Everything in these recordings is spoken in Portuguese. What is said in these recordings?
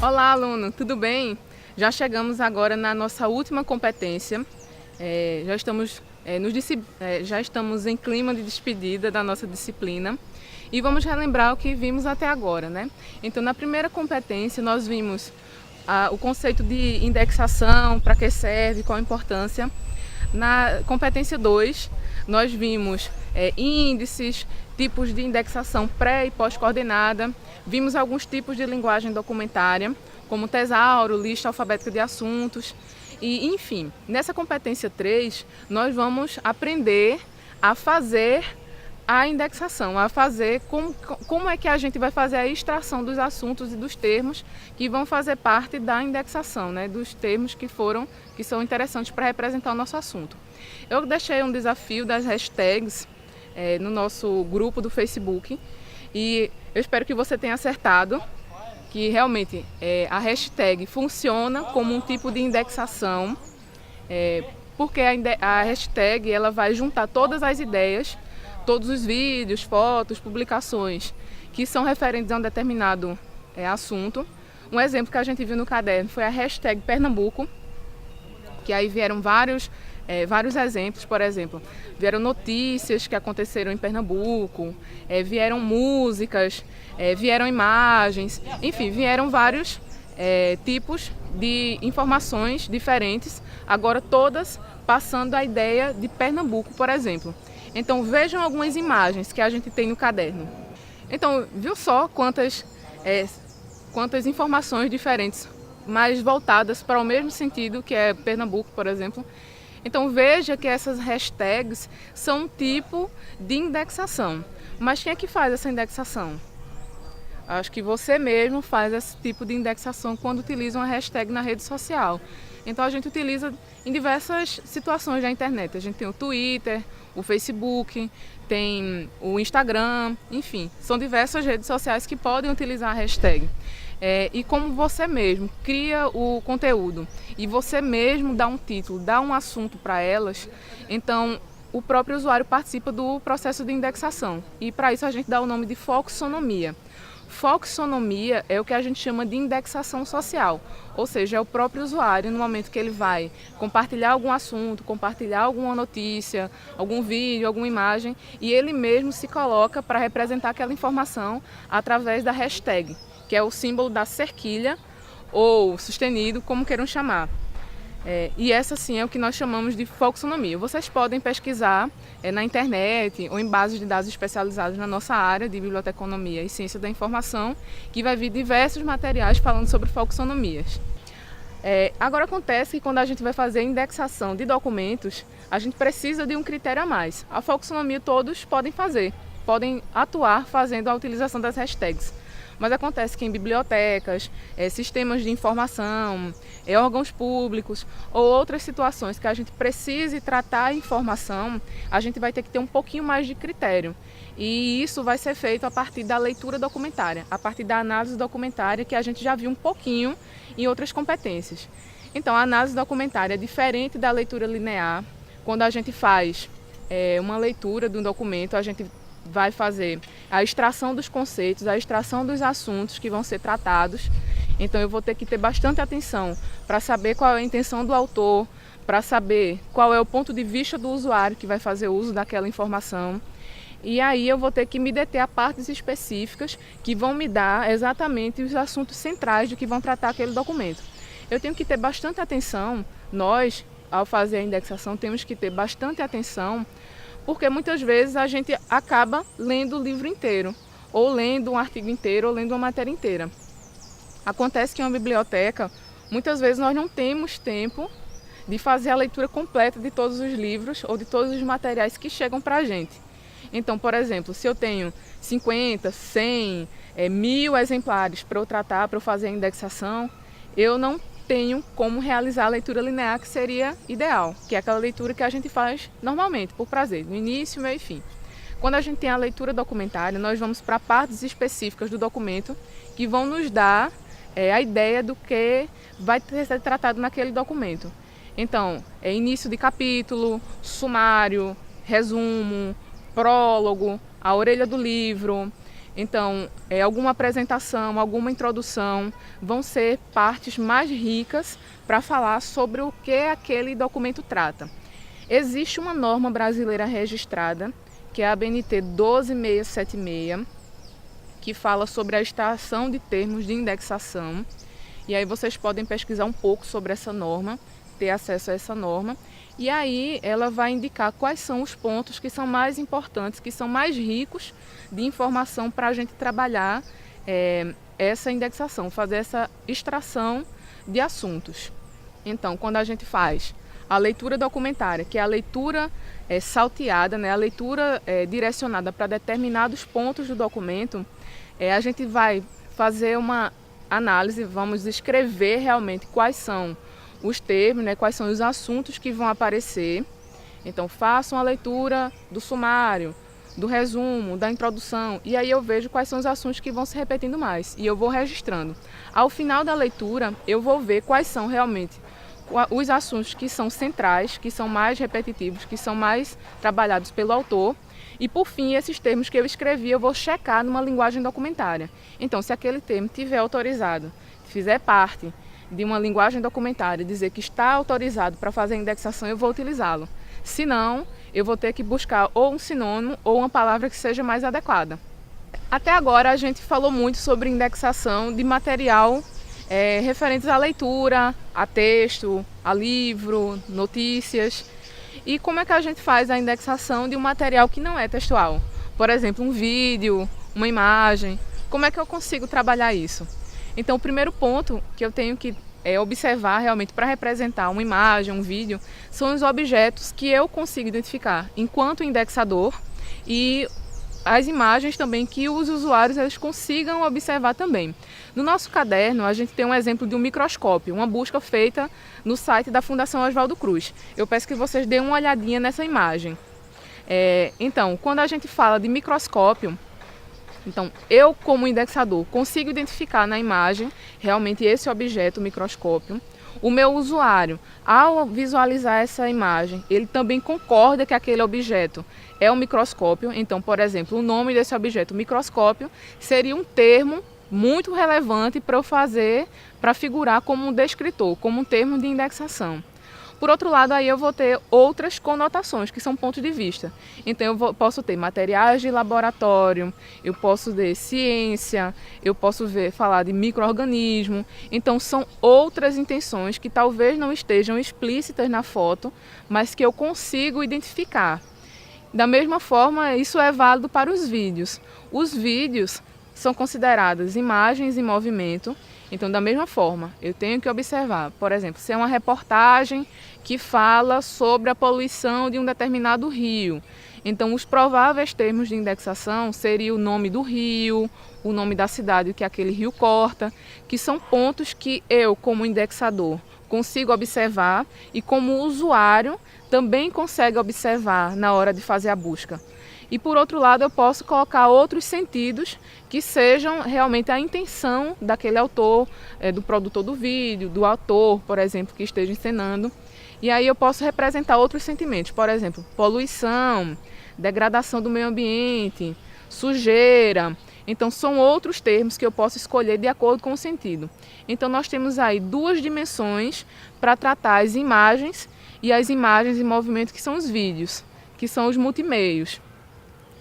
Olá, aluno, tudo bem? Já chegamos agora na nossa última competência. Já estamos em clima de despedida da nossa disciplina e vamos relembrar o que vimos até agora, né? Então, na primeira competência, nós vimos o conceito de indexação, para que serve, qual a importância. Na competência 2, nós vimos índices, tipos de indexação pré e pós-coordenada, vimos alguns tipos de linguagem documentária, como tesauro, lista alfabética de assuntos, e enfim, nessa competência 3, nós vamos aprender a fazer a indexação, a fazer como é que a gente vai fazer a extração dos assuntos e dos termos que vão fazer parte da indexação, né, dos termos que são interessantes para representar o nosso assunto. Eu deixei um desafio das hashtags no nosso grupo do Facebook e eu espero que você tenha acertado que realmente a hashtag funciona como um tipo de indexação, porque a hashtag ela vai juntar todas as ideias, todos os vídeos, fotos, publicações que são referentes a um determinado assunto. Um exemplo que a gente viu no caderno foi a hashtag Pernambuco, que aí vieram vários exemplos, por exemplo, vieram notícias que aconteceram em Pernambuco, vieram músicas, vieram imagens, enfim, vieram vários tipos de informações diferentes, agora todas passando a ideia de Pernambuco, por exemplo. Então vejam algumas imagens que a gente tem no caderno. Então, viu só quantas informações diferentes, mas voltadas para o mesmo sentido que é Pernambuco, por exemplo. Então veja que essas hashtags são um tipo de indexação. Mas quem é que faz essa indexação? Acho que você mesmo faz esse tipo de indexação quando utiliza uma hashtag na rede social. Então a gente utiliza em diversas situações da internet. A gente tem o Twitter, o Facebook, tem o Instagram, enfim, são diversas redes sociais que podem utilizar a hashtag. E como você mesmo cria o conteúdo e você mesmo dá um título, dá um assunto para elas, então o próprio usuário participa do processo de indexação. E para isso a gente dá o nome de foxonomia. Foxonomia é o que a gente chama de indexação social, ou seja, é o próprio usuário, no momento que ele vai compartilhar algum assunto, compartilhar alguma notícia, algum vídeo, alguma imagem, e ele mesmo se coloca para representar aquela informação através da hashtag, que é o símbolo da cerquilha ou sustenido, como queiram chamar. E essa sim é o que nós chamamos de foxonomia. Vocês podem pesquisar na internet ou em bases de dados especializados na nossa área de biblioteconomia e ciência da informação, que vai vir diversos materiais falando sobre foxonomias. Agora acontece que quando a gente vai fazer a indexação de documentos, a gente precisa de um critério a mais. A foxonomia todos podem fazer, podem atuar fazendo a utilização das hashtags. Mas acontece que em bibliotecas, sistemas de informação, órgãos públicos ou outras situações que a gente precise tratar a informação, a gente vai ter que ter um pouquinho mais de critério. E isso vai ser feito a partir da leitura documentária, a partir da análise documentária que a gente já viu um pouquinho em outras competências. Então, a análise documentária é diferente da leitura linear. Quando a gente faz uma leitura de um documento, a gente vai fazer a extração dos conceitos, a extração dos assuntos que vão ser tratados. Então eu vou ter que ter bastante atenção para saber qual é a intenção do autor, para saber qual é o ponto de vista do usuário que vai fazer uso daquela informação. E aí eu vou ter que me deter a partes específicas que vão me dar exatamente os assuntos centrais de que vão tratar aquele documento. Eu tenho que ter bastante atenção, nós, ao fazer a indexação, temos que ter bastante atenção, porque muitas vezes a gente acaba lendo o livro inteiro, ou lendo um artigo inteiro, ou lendo uma matéria inteira. Acontece que em uma biblioteca, muitas vezes nós não temos tempo de fazer a leitura completa de todos os livros ou de todos os materiais que chegam para a gente. Então, por exemplo, se eu tenho 50, 100, 1000 exemplares para eu tratar, para eu fazer a indexação, eu não tenho como realizar a leitura linear, que seria ideal, que é aquela leitura que a gente faz normalmente, por prazer, no início, meio e fim. Quando a gente tem a leitura documentária, nós vamos para partes específicas do documento que vão nos dar a ideia do que vai ser tratado naquele documento. Então, início de capítulo, sumário, resumo, prólogo, a orelha do livro, Então, alguma apresentação, alguma introdução vão ser partes mais ricas para falar sobre o que aquele documento trata. Existe uma norma brasileira registrada, que é a ABNT 12676, que fala sobre a extração de termos de indexação. E aí vocês podem pesquisar um pouco sobre essa norma, ter acesso a essa norma. E aí ela vai indicar quais são os pontos que são mais importantes, que são mais ricos de informação para a gente trabalhar essa indexação, fazer essa extração de assuntos. Então, quando a gente faz a leitura documentária, que é a leitura salteada, né, a leitura direcionada para determinados pontos do documento, a gente vai fazer uma análise, vamos escrever realmente quais são os termos, né, quais são os assuntos que vão aparecer. Então, faço uma leitura do sumário, do resumo, da introdução, e aí eu vejo quais são os assuntos que vão se repetindo mais, e eu vou registrando. Ao final da leitura, eu vou ver quais são realmente os assuntos que são centrais, que são mais repetitivos, que são mais trabalhados pelo autor, e por fim, esses termos que eu escrevi, eu vou checar numa linguagem documentária. Então, se aquele termo estiver autorizado, fizer parte de uma linguagem documentária, dizer que está autorizado para fazer a indexação, eu vou utilizá-lo. Se não, eu vou ter que buscar ou um sinônimo ou uma palavra que seja mais adequada. Até agora a gente falou muito sobre indexação de material referentes à leitura, a texto, a livro, notícias. E como é que a gente faz a indexação de um material que não é textual? Por exemplo, um vídeo, uma imagem. Como é que eu consigo trabalhar isso? Então, o primeiro ponto que eu tenho que observar realmente para representar uma imagem, um vídeo, são os objetos que eu consigo identificar enquanto indexador e as imagens também que os usuários eles consigam observar também. No nosso caderno, a gente tem um exemplo de um microscópio, uma busca feita no site da Fundação Oswaldo Cruz. Eu peço que vocês deem uma olhadinha nessa imagem. Então, quando a gente fala de microscópio, então, eu como indexador consigo identificar na imagem realmente esse objeto, o microscópio. O meu usuário, ao visualizar essa imagem, ele também concorda que aquele objeto é um microscópio. Então, por exemplo, o nome desse objeto, microscópio, seria um termo muito relevante para eu fazer, para figurar como um descritor, como um termo de indexação. Por outro lado, aí eu vou ter outras conotações, que são pontos de vista. Então, posso ter materiais de laboratório, eu posso ter ciência, eu posso falar de micro-organismo. Então, são outras intenções que talvez não estejam explícitas na foto, mas que eu consigo identificar. Da mesma forma, isso é válido para os vídeos. Os vídeos são consideradas imagens em movimento. Então, da mesma forma, eu tenho que observar, por exemplo, se é uma reportagem que fala sobre a poluição de um determinado rio. Então, os prováveis termos de indexação seriam o nome do rio, o nome da cidade que aquele rio corta, que são pontos que eu, como indexador, consigo observar e como usuário também consegue observar na hora de fazer a busca. E por outro lado, eu posso colocar outros sentidos que sejam realmente a intenção daquele autor, do produtor do vídeo, do autor, por exemplo, que esteja encenando. E aí eu posso representar outros sentimentos, por exemplo, poluição, degradação do meio ambiente, sujeira. Então são outros termos que eu posso escolher de acordo com o sentido. Então nós temos aí duas dimensões para tratar as imagens e as imagens em movimento, que são os vídeos, que são os multimeios.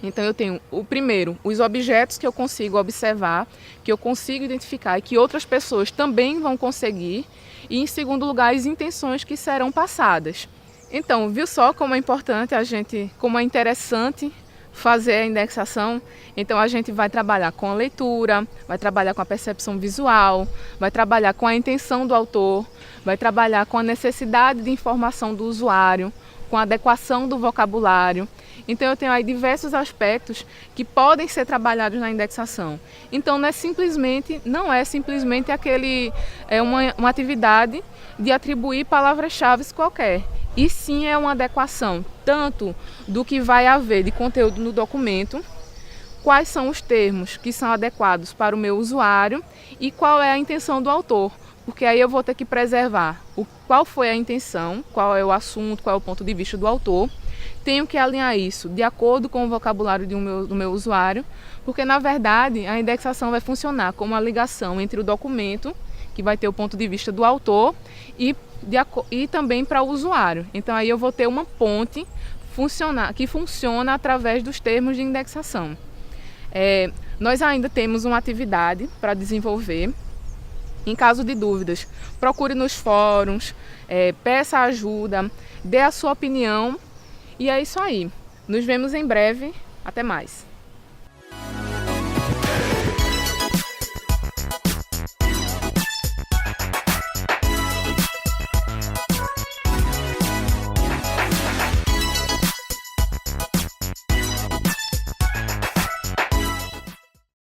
Então eu tenho, o primeiro, os objetos que eu consigo observar, que eu consigo identificar e que outras pessoas também vão conseguir. E em segundo lugar, as intenções que serão passadas. Então, viu só como é importante como é interessante fazer a indexação? Então a gente vai trabalhar com a leitura, vai trabalhar com a percepção visual, vai trabalhar com a intenção do autor, vai trabalhar com a necessidade de informação do usuário, com a adequação do vocabulário. Então eu tenho aí diversos aspectos que podem ser trabalhados na indexação. Então não é simplesmente uma atividade de atribuir palavras-chave qualquer. E sim é uma adequação tanto do que vai haver de conteúdo no documento, quais são os termos que são adequados para o meu usuário e qual é a intenção do autor. Porque aí eu vou ter que preservar qual foi a intenção, qual é o assunto, qual é o ponto de vista do autor, tenho que alinhar isso de acordo com o vocabulário do meu usuário, porque na verdade a indexação vai funcionar como a ligação entre o documento, que vai ter o ponto de vista do autor, e também para o usuário. Então aí eu vou ter uma ponte que funciona através dos termos de indexação. Nós ainda temos uma atividade para desenvolver. Em caso de dúvidas, procure nos fóruns, peça ajuda, dê a sua opinião. E é isso aí. Nos vemos em breve. Até mais.